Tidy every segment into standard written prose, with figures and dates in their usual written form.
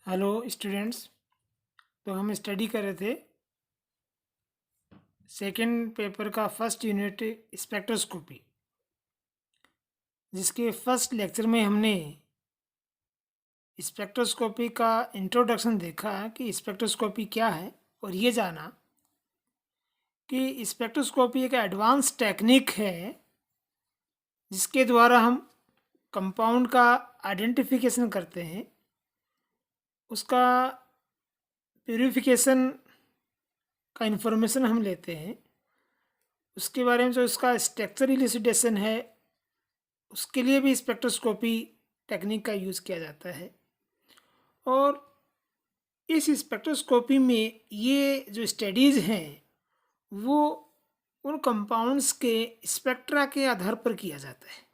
Hello students. तो हम study कर रहे थे सेकेंड पेपर का फर्स्ट यूनिट स्पेक्ट्रोस्कोपी, जिसके फर्स्ट लेक्चर में हमने स्पेक्ट्रोस्कोपी का इंट्रोडक्शन देखा कि स्पेक्ट्रोस्कोपी क्या है, और ये जाना कि स्पेक्ट्रोस्कोपी एक एडवांस टेक्निक है जिसके द्वारा हम कंपाउंड का आइडेंटिफिकेशन करते हैं, उसका प्यूरिफिकेशन का इन्फॉर्मेशन हम लेते हैं, उसके बारे में जो उसका स्ट्रक्चर इल्यूसिडेशन है उसके लिए भी स्पेक्ट्रोस्कोपी टेक्निक का यूज़ किया जाता है। और इस स्पेक्ट्रोस्कोपी में ये जो स्टडीज़ हैं वो उन कंपाउंड्स के स्पेक्ट्रा के आधार पर किया जाता है,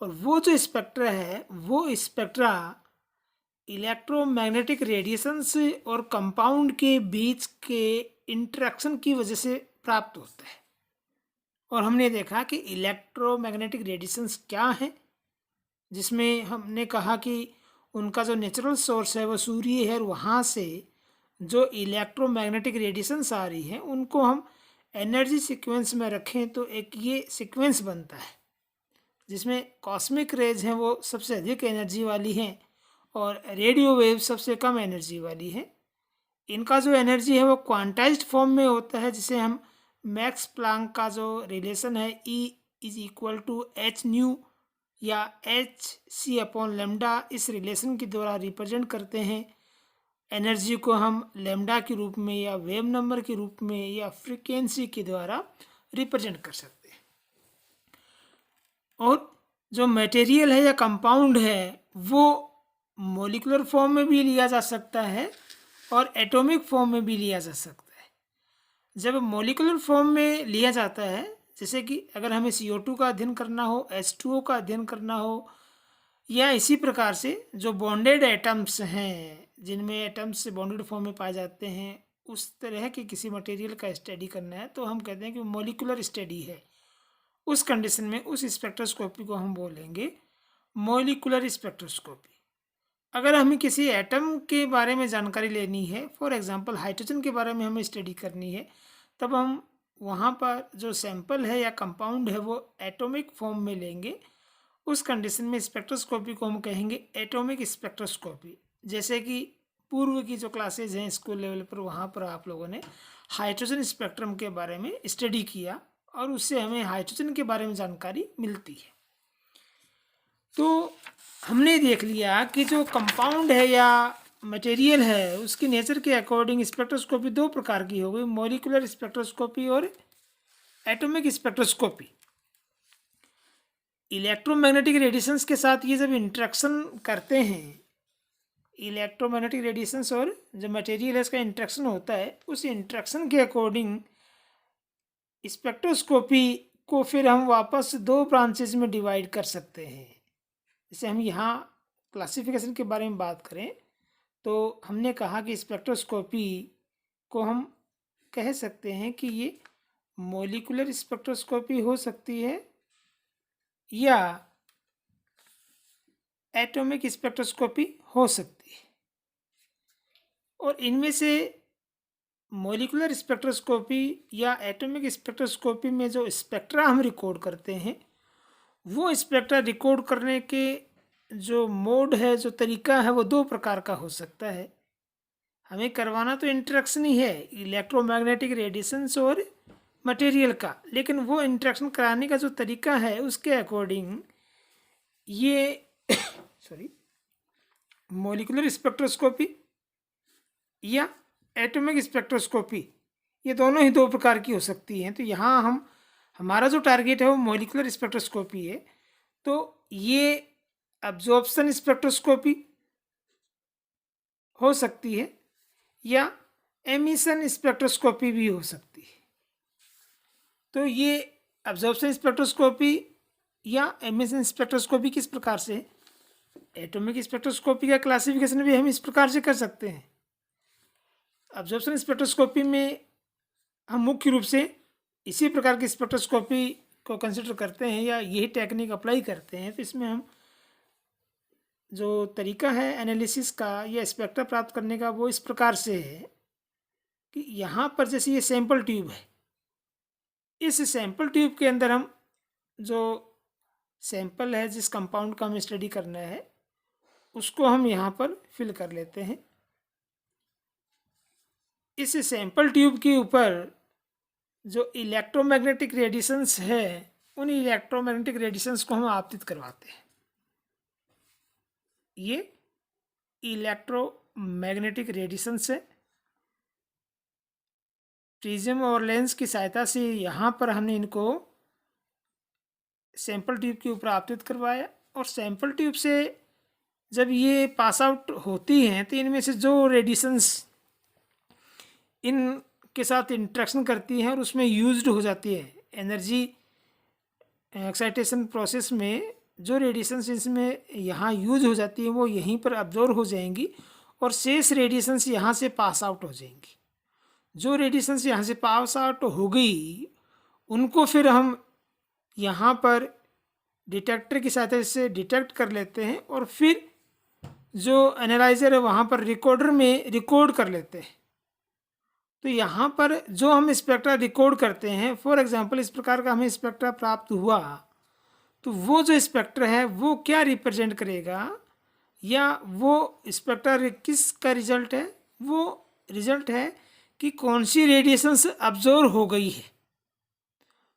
और वो जो स्पेक्ट्रा है वो स्पेक्ट्रा इलेक्ट्रोमैग्नेटिक रेडिएशंस और कंपाउंड के बीच के इंटरेक्शन की वजह से प्राप्त होता है। और हमने देखा कि इलेक्ट्रोमैग्नेटिक रेडिएशंस क्या हैं, जिसमें हमने कहा कि उनका जो नेचुरल सोर्स है वो सूर्य है, और वहाँ से जो इलेक्ट्रोमैग्नेटिक रेडिएशंस आ रही हैं उनको हम एनर्जी सीक्वेंस में रखें तो एक ये सीक्वेंस बनता है जिसमें कॉस्मिक रेज हैं वो सबसे अधिक एनर्जी वाली हैं और रेडियो वेव सबसे कम एनर्जी वाली है। इनका जो एनर्जी है वो क्वांटाइज्ड फॉर्म में होता है, जिसे हम मैक्स प्लांक का जो रिलेशन है E=H/ν या hc/λ, इस रिलेशन के द्वारा रिप्रेजेंट करते हैं। एनर्जी को हम लैम्डा के रूप में या वेव नंबर के रूप में या फ्रीक्वेंसी के द्वारा रिप्रेजेंट कर सकते हैं। और जो मटेरियल है या कंपाउंड है वो मॉलिक्यूलर फॉर्म में भी लिया जा सकता है और एटॉमिक फॉर्म में भी लिया जा सकता है। जब मॉलिक्यूलर फॉर्म में लिया जाता है, जैसे कि अगर हमें CO2 का अध्ययन करना हो, H2O का अध्ययन करना हो, या इसी प्रकार से जो बॉन्डेड एटम्स हैं जिनमें एटम्स बॉन्डेड फॉर्म में पाए जाते हैं, उस तरह के किसी मटेरियल का स्टडी करना है तो हम कहते हैं कि मॉलिक्यूलर स्टडी है। उस कंडीशन में उस स्पेक्ट्रोस्कोपी को हम बोलेंगे मॉलिक्यूलर स्पेक्ट्रोस्कोपी। अगर हमें किसी एटम के बारे में जानकारी लेनी है, फॉर एग्जांपल हाइड्रोजन के बारे में हमें स्टडी करनी है, तब हम वहाँ पर जो सैंपल है या कंपाउंड है वो एटॉमिक फॉर्म में लेंगे। उस कंडीशन में स्पेक्ट्रोस्कोपी को हम कहेंगे एटॉमिक स्पेक्ट्रोस्कोपी। जैसे कि पूर्व की जो क्लासेज हैं स्कूल लेवल पर, वहाँ पर आप लोगों ने हाइड्रोजन स्पेक्ट्रम के बारे में स्टडी किया और उससे हमें हाइड्रोजन के बारे में जानकारी मिलती है। तो हमने देख लिया कि जो कंपाउंड है या मटेरियल है उसकी नेचर के अकॉर्डिंग स्पेक्ट्रोस्कोपी दो प्रकार की हो गई, मॉलिक्यूलर स्पेक्ट्रोस्कोपी और एटॉमिक स्पेक्ट्रोस्कोपी। इलेक्ट्रोमैग्नेटिक रेडिएशंस के साथ ये जब इंटरेक्शन करते हैं, इलेक्ट्रोमैग्नेटिक रेडिएशंस और जो मटेरियल है इसका इंटरेक्शन होता है, उस इंटरेक्शन के अकॉर्डिंग स्पेक्ट्रोस्कोपी को फिर हम वापस दो ब्रांचेज में डिवाइड कर सकते हैं। जैसे हम यहाँ क्लासिफिकेशन के बारे में बात करें तो हमने कहा कि स्पेक्ट्रोस्कोपी को हम कह सकते हैं कि ये मॉलिक्यूलर स्पेक्ट्रोस्कोपी हो सकती है या एटॉमिक स्पेक्ट्रोस्कोपी हो सकती है। और इनमें से मॉलिक्यूलर स्पेक्ट्रोस्कोपी या एटॉमिक स्पेक्ट्रोस्कोपी में जो स्पेक्ट्रा हम रिकॉर्ड करते हैं वो स्पेक्ट्रा रिकॉर्ड करने के जो मोड है, जो तरीका है, वो दो प्रकार का हो सकता है। हमें करवाना तो इंटरेक्शन ही है इलेक्ट्रोमैग्नेटिक रेडिएशंस और मटेरियल का, लेकिन वो इंटरेक्शन कराने का जो तरीका है उसके अकॉर्डिंग ये मॉलिक्यूलर स्पेक्ट्रोस्कोपी या एटॉमिक स्पेक्ट्रोस्कोपी, ये दोनों ही दो प्रकार की हो सकती हैं। तो यहाँ हमारा जो टारगेट है वो मॉलिक्यूलर स्पेक्ट्रोस्कोपी है। तो ये अब्जॉर्प्शन स्पेक्ट्रोस्कोपी हो सकती है या एमिशन स्पेक्ट्रोस्कोपी भी हो सकती है। तो ये अब्जॉर्प्शन स्पेक्ट्रोस्कोपी या एमिशन स्पेक्ट्रोस्कोपी किस प्रकार से है, एटॉमिक स्पेक्ट्रोस्कोपी का क्लासिफिकेशन भी हम इस प्रकार से कर सकते हैं। अब्जॉर्प्शन स्पेक्ट्रोस्कोपी में हम मुख्य रूप से इसी प्रकार की स्पेक्ट्रोस्कोपी को कंसिडर करते हैं या यही टेक्निक अप्लाई करते हैं। तो इसमें हम जो तरीका है एनालिसिस का या स्पेक्ट्रा प्राप्त करने का वो इस प्रकार से है कि यहाँ पर जैसे ये सैंपल ट्यूब है, इस सैंपल ट्यूब के अंदर हम जो सैंपल है जिस कंपाउंड का हमें स्टडी करना है उसको हम यहाँ पर फिल कर लेते हैं। इस सैंपल ट्यूब के ऊपर जो इलेक्ट्रोमैग्नेटिक रेडिएशंस है उन इलेक्ट्रोमैग्नेटिक रेडिएशंस को हम आपतित करवाते हैं। ये इलेक्ट्रोमैग्नेटिक रेडिएशंस है। प्रिज्म और लेंस की सहायता से यहाँ पर हमने इनको सैंपल ट्यूब के ऊपर आपतित करवाया और सैंपल ट्यूब से जब ये पास आउट होती हैं तो इनमें से जो रेडिएशंस इनके साथ इंट्रैक्शन करती हैं और उसमें यूज्ड हो जाती है एनर्जी एक्साइटेशन प्रोसेस में, जो रेडिएशंस इसमें यहाँ यूज हो जाती है वो यहीं पर अब्जॉर्ब हो जाएंगी और शेष रेडिएशंस यहाँ से पास आउट हो जाएंगी। जो रेडिएशंस यहाँ से पास आउट हो गई उनको फिर हम यहाँ पर डिटेक्टर की सहायता से डिटेक्ट कर लेते हैं और फिर जो एनालाइजर है वहाँ पर रिकॉर्डर में रिकॉर्ड कर लेते हैं। तो यहाँ पर जो हम स्पेक्ट्रा रिकॉर्ड करते हैं, फॉर एग्जांपल इस प्रकार का हमें स्पेक्ट्रा प्राप्त हुआ तो वो जो स्पेक्ट्रा है वो क्या रिप्रेजेंट करेगा या वो स्पेक्ट्रा किस का रिजल्ट है, वो रिजल्ट है कि कौन सी रेडिएशंस अब्जॉर्ब हो गई है।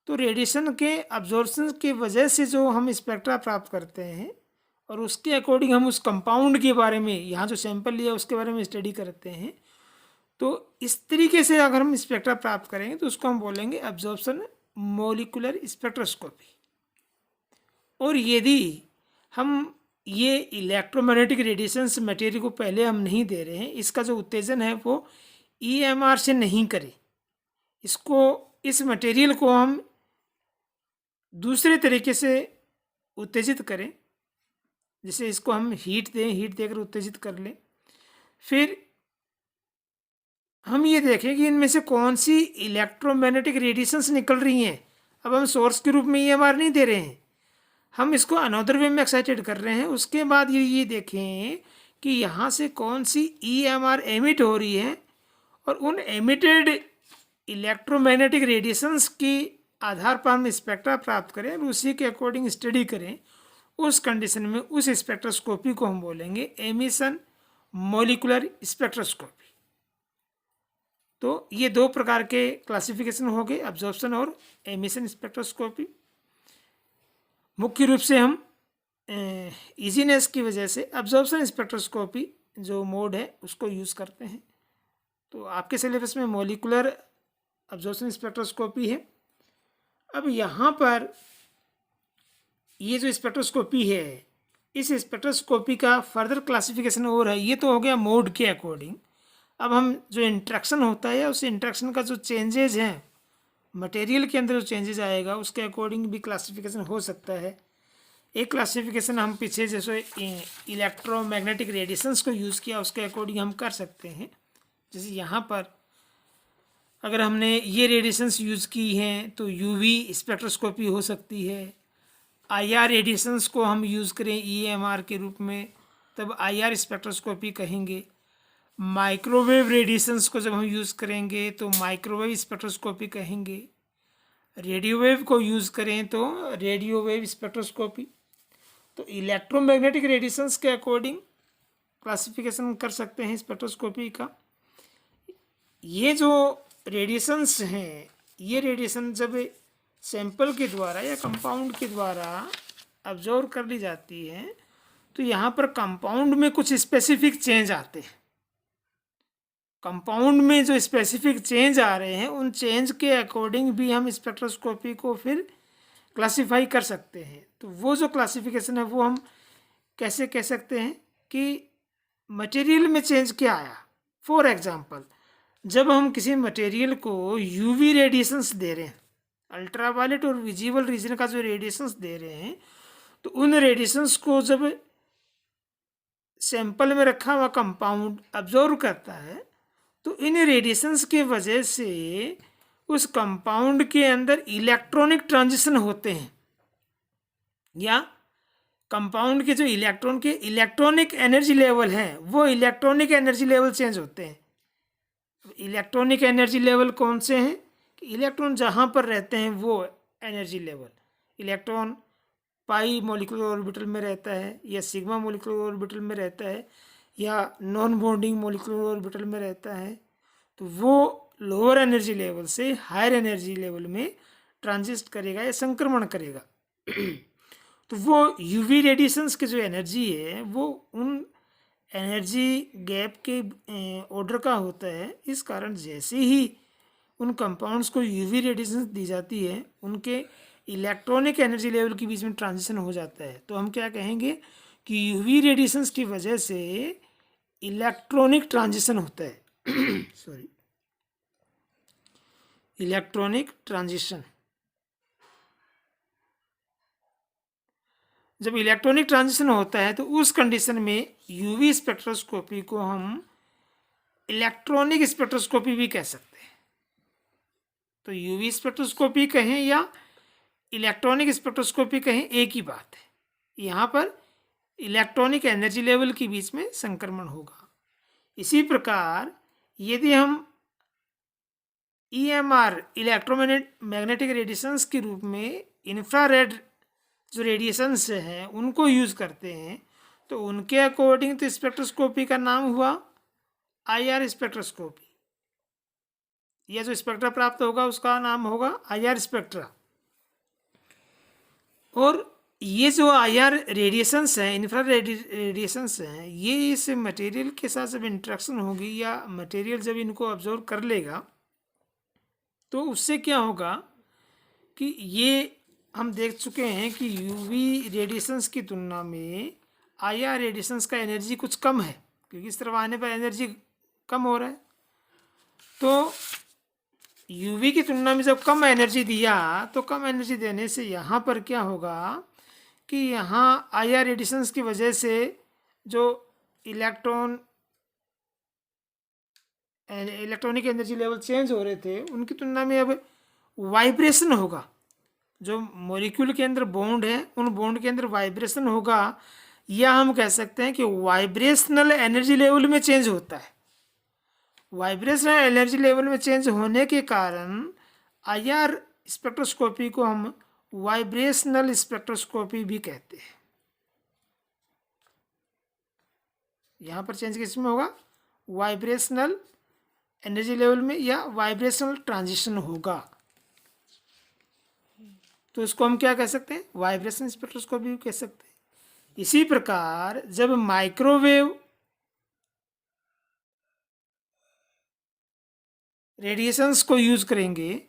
तो रेडिएशन के अब्जॉर्प्शन की वजह से जो हम स्पेक्ट्रा प्राप्त करते हैं और उसके अकॉर्डिंग हम उस कंपाउंड के बारे में, यहाँ जो सैंपल लिया उसके बारे में स्टडी करते हैं। तो इस तरीके से अगर हम स्पेक्ट्रा प्राप्त करेंगे तो उसको हम बोलेंगे अब्जॉर्प्शन मॉलिक्यूलर स्पेक्ट्रोस्कोपी। और यदि हम ये इलेक्ट्रोमैग्नेटिक रेडिएशंस मटेरियल को पहले हम नहीं दे रहे हैं, इसका जो उत्तेजन है वो EMR से नहीं करें, इस मटेरियल को हम दूसरे तरीके से उत्तेजित करें, जैसे इसको हम हीट देकर उत्तेजित कर लें। फिर हम ये देखें कि इनमें से कौन सी इलेक्ट्रोमैग्नेटिक रेडिएशंस निकल रही हैं। अब हम सोर्स के रूप में EMR नहीं दे रहे हैं, हम इसको अनदर वे में एक्साइटेड कर रहे हैं। उसके बाद ये देखें कि यहाँ से कौन सी EMR एमिट हो रही है और उन एमिटेड इलेक्ट्रोमैग्नेटिक रेडिएशंस के आधार पर हम स्पेक्ट्रा प्राप्त करें और उसी के अकॉर्डिंग स्टडी करें। उस कंडीशन में उस स्पेक्ट्रोस्कोपी को हम बोलेंगे एमिशन मॉलिक्यूलर स्पेक्ट्रोस्कोपी। तो ये दो प्रकार के क्लासिफिकेशन हो गए, अब्जॉर्प्शन और एमिशन स्पेक्ट्रोस्कोपी। मुख्य रूप से हम इजीनेस की वजह से अब्जॉर्प्शन स्पेक्ट्रोस्कोपी जो मोड है उसको यूज़ करते हैं। तो आपके सिलेबस में मॉलिक्यूलर अब्जॉर्प्शन स्पेक्ट्रोस्कोपी है। अब यहाँ पर ये जो स्पेक्ट्रोस्कोपी है, इस स्पेक्ट्रोस्कोपी का फर्दर क्लासिफिकेशन और है। ये तो हो गया मोड के अकॉर्डिंग। अब हम जो इंट्रैक्शन होता है उस इंट्रैक्शन का जो चेंजेज हैं मटेरियल के अंदर जो चेंजेस आएगा उसके अकॉर्डिंग भी क्लासिफिकेशन हो सकता है। एक क्लासिफिकेशन हम पीछे जैसे इलेक्ट्रोमैग्नेटिक रेडिएशंस को यूज़ किया उसके अकॉर्डिंग हम कर सकते हैं। जैसे यहाँ पर अगर हमने ये रेडिएशंस यूज़ की हैं तो UV स्पेक्ट्रोस्कोपी हो सकती है। IR रेडिएशंस को हम यूज़ करें EMR के रूप में तब IR स्पेक्ट्रोस्कोपी कहेंगे। माइक्रोवेव रेडिएशंस को जब हम यूज़ करेंगे तो माइक्रोवेव स्पेक्ट्रोस्कोपी कहेंगे। रेडियो वेव को यूज़ करें तो रेडियो वेव स्पेक्ट्रोस्कोपी। तो इलेक्ट्रोमैग्नेटिक रेडिएशंस के अकॉर्डिंग क्लासिफिकेशन कर सकते हैं स्पेक्ट्रोस्कोपी का। ये जो रेडिएशंस हैं, ये रेडिएशन जब सैंपल के द्वारा या कंपाउंड के द्वारा अब्जॉर्व कर ली जाती है तो यहाँ पर कंपाउंड में कुछ स्पेसिफिक चेंज आते हैं। कंपाउंड में जो स्पेसिफिक चेंज आ रहे हैं उन चेंज के अकॉर्डिंग भी हम स्पेक्ट्रोस्कोपी को फिर क्लासिफाई कर सकते हैं। तो वो जो क्लासिफिकेशन है वो हम कैसे कह सकते हैं कि मटेरियल में चेंज क्या आया। फॉर एग्जांपल जब हम किसी मटेरियल को UV रेडिएशंस दे रहे हैं, अल्ट्रावायलेट और विजिबल रीजन का जो रेडिएशंस दे रहे हैं, तो उन रेडिएशंस को जब सैंपल में रखा हुआ कंपाउंड अब्जॉर्व करता है तो इन रेडिएशंस के वजह से उस कंपाउंड के अंदर इलेक्ट्रॉनिक ट्रांजिशन होते हैं या कंपाउंड के जो इलेक्ट्रॉन के इलेक्ट्रॉनिक एनर्जी लेवल हैं वो इलेक्ट्रॉनिक एनर्जी लेवल चेंज होते हैं। इलेक्ट्रॉनिक एनर्जी लेवल कौन से हैं कि इलेक्ट्रॉन जहाँ पर रहते हैं वो एनर्जी लेवल। इलेक्ट्रॉन पाई मॉलिक्यूलर ऑर्बिटल में रहता है या सिग्मा मॉलिक्यूलर ऑर्बिटल में रहता है या नॉन बॉन्डिंग मॉलिक्यूलर ऑर्बिटल में रहता है, तो वो लोअर एनर्जी लेवल से हायर एनर्जी लेवल में ट्रांजिस्ट करेगा या संक्रमण करेगा। तो वो यूवी रेडिएशंस की जो एनर्जी है वो उन एनर्जी गैप के ऑर्डर का होता है। इस कारण जैसे ही उन कंपाउंड्स को यूवी रेडिएशन दी जाती है उनके इलेक्ट्रॉनिक एनर्जी लेवल के बीच में ट्रांजिशन हो जाता है। तो हम क्या कहेंगे कि यूवी रेडिएशंस की वजह से इलेक्ट्रॉनिक ट्रांजिशन होता है सॉरी, इलेक्ट्रॉनिक ट्रांजिशन। जब इलेक्ट्रॉनिक ट्रांजिशन होता है तो उस कंडीशन में यूवी स्पेक्ट्रोस्कोपी को हम इलेक्ट्रॉनिक स्पेक्ट्रोस्कोपी भी कह सकते हैं। तो यूवी स्पेक्ट्रोस्कोपी कहें या इलेक्ट्रॉनिक स्पेक्ट्रोस्कोपी कहें एक ही बात है। यहाँ पर इलेक्ट्रॉनिक एनर्जी लेवल के बीच में संक्रमण होगा। इसी प्रकार यदि हम EMR इलेक्ट्रोमैग्नेटिक रेडिएशंस के रूप में इंफ्रारेड जो रेडिएशंस हैं उनको यूज़ करते हैं तो उनके अकॉर्डिंग तो स्पेक्ट्रोस्कोपी का नाम हुआ IR स्पेक्ट्रोस्कोपी। यह जो स्पेक्ट्रा प्राप्त होगा उसका नाम होगा IR स्पेक्ट्रा। और ये जो IR रेडिएशंस हैं, इंफ्रारेड रेडिएशंस हैं, ये इस मटेरियल के साथ जब इंटरेक्शन होगी या मटेरियल जब इनको ऑब्जर्व कर लेगा तो उससे क्या होगा कि ये हम देख चुके हैं कि यूवी रेडिएशंस की तुलना में IR रेडिएशंस का एनर्जी कुछ कम है, क्योंकि इस तरफ आने पर एनर्जी कम हो रहा है। तो यूवी की तुलना में जब कम एनर्जी दिया तो कम एनर्जी देने से यहाँ पर क्या होगा कि यहाँ IR रेडिएशंस की वजह से जो इलेक्ट्रॉनिक एनर्जी लेवल चेंज हो रहे थे उनकी तुलना में अब वाइब्रेशन होगा। जो मॉलिक्यूल के अंदर बॉन्ड है उन बॉन्ड के अंदर वाइब्रेशन होगा, या हम कह सकते हैं कि वाइब्रेशनल एनर्जी लेवल में चेंज होता है। वाइब्रेशनल एनर्जी लेवल में चेंज होने के कारण IR स्पेक्ट्रोस्कोपी को हम वाइब्रेशनल स्पेक्ट्रोस्कोपी भी कहते हैं। यहाँ पर चेंज किस में होगा, वाइब्रेशनल एनर्जी लेवल में या वाइब्रेशनल ट्रांजिशन होगा। तो इसको हम क्या कह सकते हैं, वाइब्रेशन स्पेक्ट्रोस्कोपी भी कह सकते हैं। इसी प्रकार जब माइक्रोवेव रेडिएशंस को यूज करेंगे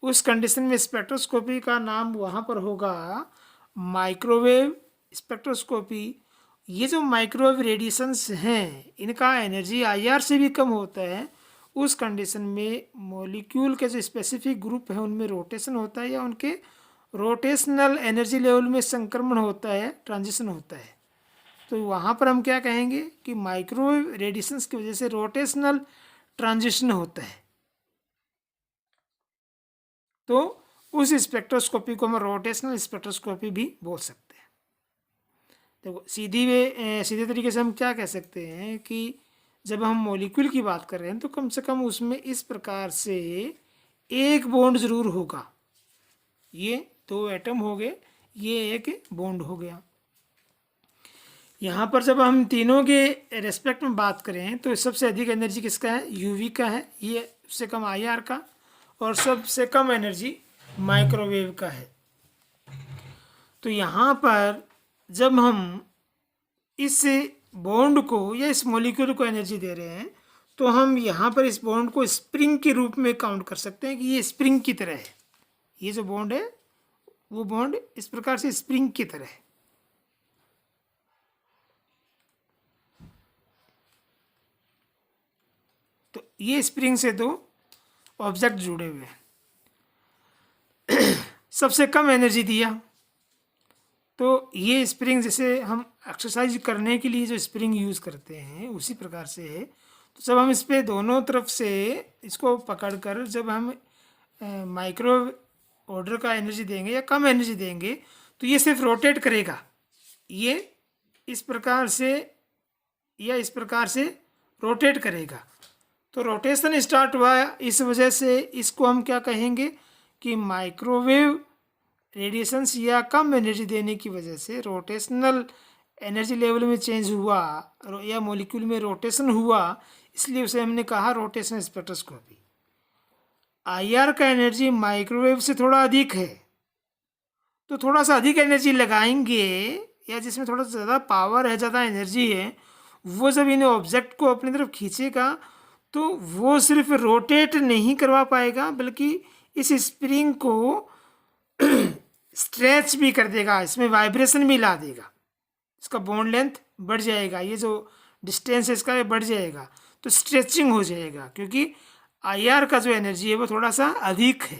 उस कंडीशन में स्पेक्ट्रोस्कोपी का नाम वहाँ पर होगा माइक्रोवेव स्पेक्ट्रोस्कोपी। ये जो माइक्रोवेव रेडिएशंस हैं इनका एनर्जी IR से भी कम होता है। उस कंडीशन में मॉलिक्यूल के जो स्पेसिफिक ग्रुप है उनमें रोटेशन होता है या उनके रोटेशनल एनर्जी लेवल में संक्रमण होता है, ट्रांजिशन होता है। तो वहाँ पर हम क्या कहेंगे कि माइक्रोवेव रेडिएशंस की वजह से रोटेशनल ट्रांजिशन होता है। तो उस स्पेक्ट्रोस्कोपी को हम रोटेशनल स्पेक्ट्रोस्कोपी भी बोल सकते हैं। देखो सीधे तरीके से हम क्या कह सकते हैं कि जब हम मॉलिक्यूल की बात कर रहे हैं तो कम से कम उसमें इस प्रकार से एक बॉन्ड जरूर होगा। ये 2 एटम हो गए, ये एक बॉन्ड हो गया। यहाँ पर जब हम तीनों के रेस्पेक्ट में बात करें तो सबसे अधिक एनर्जी किसका है, यूवी का है, ये सबसे कम IR का, और सबसे कम एनर्जी माइक्रोवेव का है। तो यहाँ पर जब हम इस बॉन्ड को या इस मॉलिक्यूल को एनर्जी दे रहे हैं तो हम यहाँ पर इस बॉन्ड को स्प्रिंग के रूप में काउंट कर सकते हैं कि ये स्प्रिंग की तरह है। ये जो बॉन्ड है वो बॉन्ड इस प्रकार से स्प्रिंग की तरह है। तो ये स्प्रिंग से 2 ऑब्जेक्ट जुड़े हुए हैं। सबसे कम एनर्जी दिया तो ये स्प्रिंग, जैसे हम एक्सरसाइज करने के लिए जो स्प्रिंग यूज़ करते हैं उसी प्रकार से है। तो जब हम इस पर दोनों तरफ से इसको पकड़कर जब हम माइक्रो ऑर्डर का एनर्जी देंगे या कम एनर्जी देंगे तो ये सिर्फ रोटेट करेगा, ये इस प्रकार से या इस प्रकार से रोटेट करेगा। तो रोटेशन स्टार्ट हुआ, इस वजह से इसको हम क्या कहेंगे कि माइक्रोवेव रेडिएशंस या कम एनर्जी देने की वजह से रोटेशनल एनर्जी लेवल में चेंज हुआ या मॉलिक्यूल में रोटेशन हुआ, इसलिए उसे हमने कहा रोटेशन स्पेक्ट्रोस्कोपी। आईआर का एनर्जी माइक्रोवेव से थोड़ा अधिक है, तो थोड़ा सा अधिक एनर्जी लगाएंगे या जिसमें थोड़ा ज़्यादा पावर है, ज़्यादा एनर्जी है, वो जब इन ऑब्जेक्ट को अपनी तरफ खींचेगा तो वो सिर्फ रोटेट नहीं करवा पाएगा बल्कि इस स्प्रिंग को स्ट्रेच भी कर देगा, इसमें वाइब्रेशन भी ला देगा, इसका बॉन्ड लेंथ बढ़ जाएगा, ये जो डिस्टेंस है इसका ये बढ़ जाएगा, तो स्ट्रेचिंग हो जाएगा, क्योंकि आईआर का जो एनर्जी है वो थोड़ा सा अधिक है।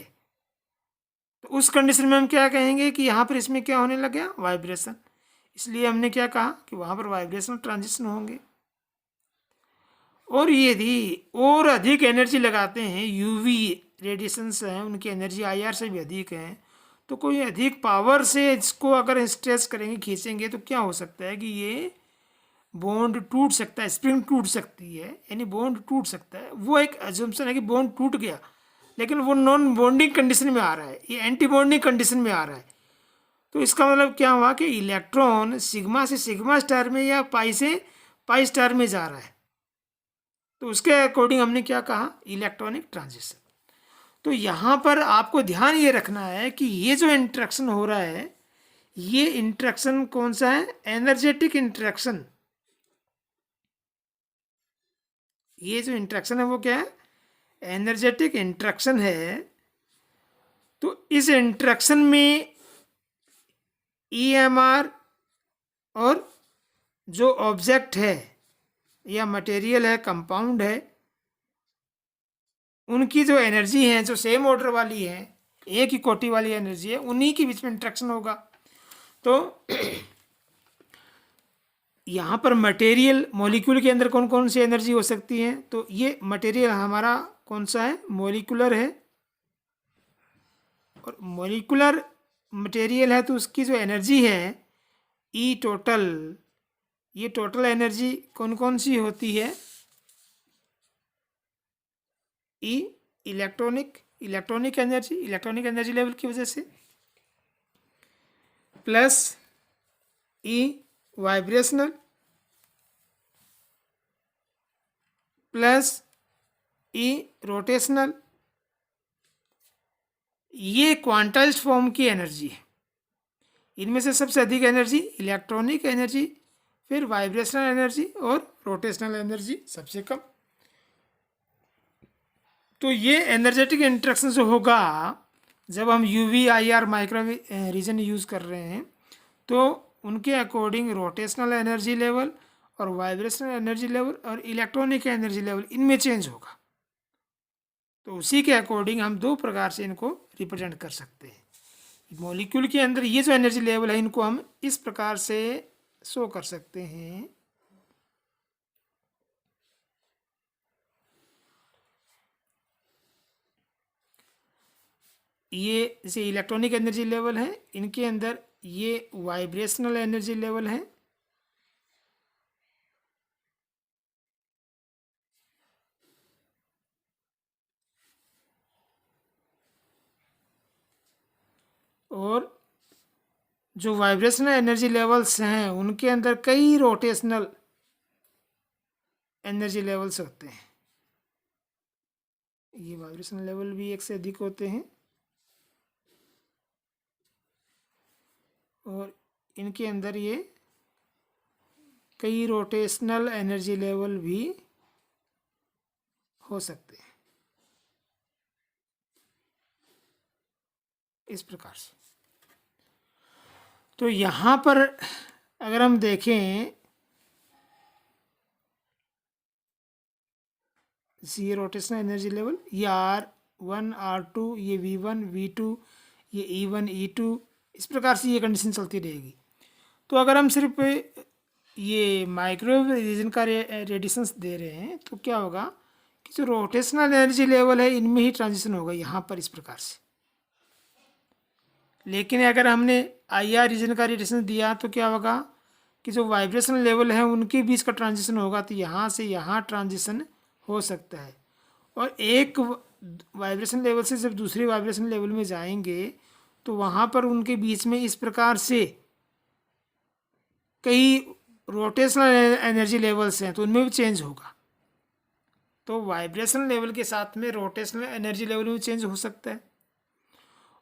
तो उस कंडीशन में हम क्या कहेंगे कि यहाँ पर इसमें क्या होने लग गया, वाइब्रेशन। इसलिए हमने क्या कहा कि वहाँ पर वाइब्रेशन ट्रांजिशन होंगे। और यदि और अधिक एनर्जी लगाते हैं, यूवी रेडिएशंस हैं उनकी एनर्जी आईआर से भी अधिक है, तो कोई अधिक पावर से इसको अगर स्ट्रेच करेंगे, खींचेंगे, तो क्या हो सकता है कि ये बॉन्ड टूट सकता है, स्प्रिंग टूट सकती है, यानी बॉन्ड टूट सकता है। वो एक अजम्पशन है कि बॉन्ड टूट गया, लेकिन वो नॉन बॉन्डिंग कंडीशन में आ रहा है, ये एंटी बॉन्डिंग कंडीशन में आ रहा है। तो इसका मतलब क्या हुआ कि इलेक्ट्रॉन सिग्मा से सिग्मा स्टार में या पाई से पाई स्टार में जा रहा है, तो उसके अकॉर्डिंग हमने क्या कहा, इलेक्ट्रॉनिक ट्रांजिशन। तो यहाँ पर आपको ध्यान ये रखना है कि ये जो इंटरेक्शन हो रहा है, ये इंटरेक्शन कौन सा है, एनर्जेटिक इंटरेक्शन। ये जो इंटरेक्शन है वो क्या है, एनर्जेटिक इंटरेक्शन है। तो इस इंटरेक्शन में ईएमआर और जो ऑब्जेक्ट है या मटेरियल है, कंपाउंड है, उनकी जो एनर्जी है, जो सेम ऑर्डर वाली है, एक ही कोटि वाली एनर्जी है, उन्हीं के बीच में इंटरेक्शन होगा। तो यहाँ पर मटेरियल मॉलिक्यूल के अंदर कौन कौन सी एनर्जी हो सकती है, तो ये मटेरियल हमारा कौन सा है, मॉलिक्यूलर है। और मॉलिक्यूलर मटेरियल है तो उसकी जो एनर्जी है ई टोटल, ये टोटल एनर्जी कौन कौन सी होती है, ई इलेक्ट्रॉनिक एनर्जी लेवल की वजह से, प्लस ई वाइब्रेशनल, प्लस ई रोटेशनल। ये क्वांटाइज्ड फॉर्म की एनर्जी है। इनमें से सबसे अधिक एनर्जी इलेक्ट्रॉनिक एनर्जी, फिर वाइब्रेशनल एनर्जी और रोटेशनल एनर्जी सबसे कम। तो ये एनर्जेटिक इंटरेक्शन जो होगा जब हम UV IR microwave region use कर रहे हैं, तो उनके अकॉर्डिंग रोटेशनल एनर्जी लेवल और वाइब्रेशनल एनर्जी लेवल और इलेक्ट्रॉनिक एनर्जी लेवल इनमें चेंज होगा। तो उसी के अकॉर्डिंग हम दो प्रकार से इनको रिप्रेजेंट कर सकते हैं। मॉलिक्यूल के अंदर ये जो एनर्जी लेवल है, इनको हम इस प्रकार से शो कर सकते हैं। ये जैसे इलेक्ट्रॉनिक एनर्जी लेवल है, इनके अंदर ये वाइब्रेशनल एनर्जी लेवल है, और जो वाइब्रेशनल एनर्जी लेवल्स हैं उनके अंदर कई रोटेशनल एनर्जी लेवल्स होते हैं। ये वाइब्रेशनल लेवल भी एक से अधिक होते हैं और इनके अंदर ये कई रोटेशनल एनर्जी लेवल भी हो सकते हैं, इस प्रकार से। तो यहाँ पर अगर हम देखें, ये रोटेशनल एनर्जी लेवल, ये R1 R2, ये V1 V2, ये E1 E2, इस प्रकार से ये कंडीशन चलती रहेगी। तो अगर हम सिर्फ ये माइक्रोवेव रीजन का रेडिएशंस दे रहे हैं तो क्या होगा कि जो रोटेशनल एनर्जी लेवल है इनमें ही ट्रांजिशन होगा यहाँ पर, इस प्रकार से। लेकिन अगर हमने आईआर रीजन का रेडिएशन दिया तो क्या होगा, कि जो वाइब्रेशन लेवल है उनके बीच का ट्रांजिशन होगा तो यहाँ से यहाँ ट्रांजिशन हो सकता है। और एक वाइब्रेशन लेवल से जब दूसरे वाइब्रेशन लेवल में जाएंगे तो वहाँ पर उनके बीच में इस प्रकार से कई रोटेशनल एनर्जी लेवल्स हैं तो उनमें भी चेंज होगा। तो वाइब्रेशन लेवल के साथ में रोटेशनल एनर्जी लेवल में चेंज हो सकता है।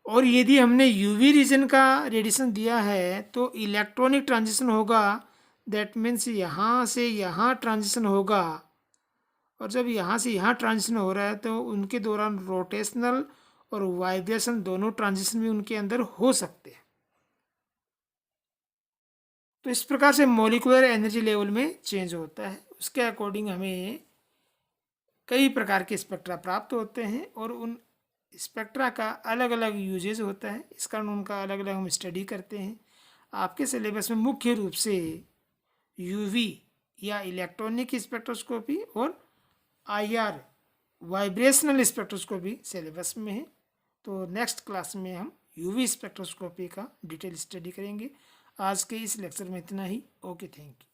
और यदि हमने यूवी रीजन का रेडिएशन दिया है तो इलेक्ट्रॉनिक ट्रांजिशन होगा, दैट मीन्स यहाँ से यहाँ ट्रांजिशन होगा। और जब यहाँ से यहाँ ट्रांजिशन हो रहा है तो उनके दौरान रोटेशनल और वाइब्रेशन दोनों ट्रांजिशन भी उनके अंदर हो सकते हैं। तो इस प्रकार से मॉलिक्यूलर एनर्जी लेवल में चेंज होता है। उसके अकॉर्डिंग हमें कई प्रकार के स्पेक्ट्रा प्राप्त होते हैं और उन स्पेक्ट्रा का अलग अलग यूजेज होता है, इस कारण उनका अलग अलग हम स्टडी करते हैं। आपके सिलेबस में मुख्य रूप से यूवी या इलेक्ट्रॉनिक स्पेक्ट्रोस्कोपी और आईआर वाइब्रेशनल स्पेक्ट्रोस्कोपी सिलेबस में है। तो नेक्स्ट क्लास में हम यूवी स्पेक्ट्रोस्कोपी का डिटेल स्टडी करेंगे। आज के इस लेक्चर में इतना ही। Okay, thank you.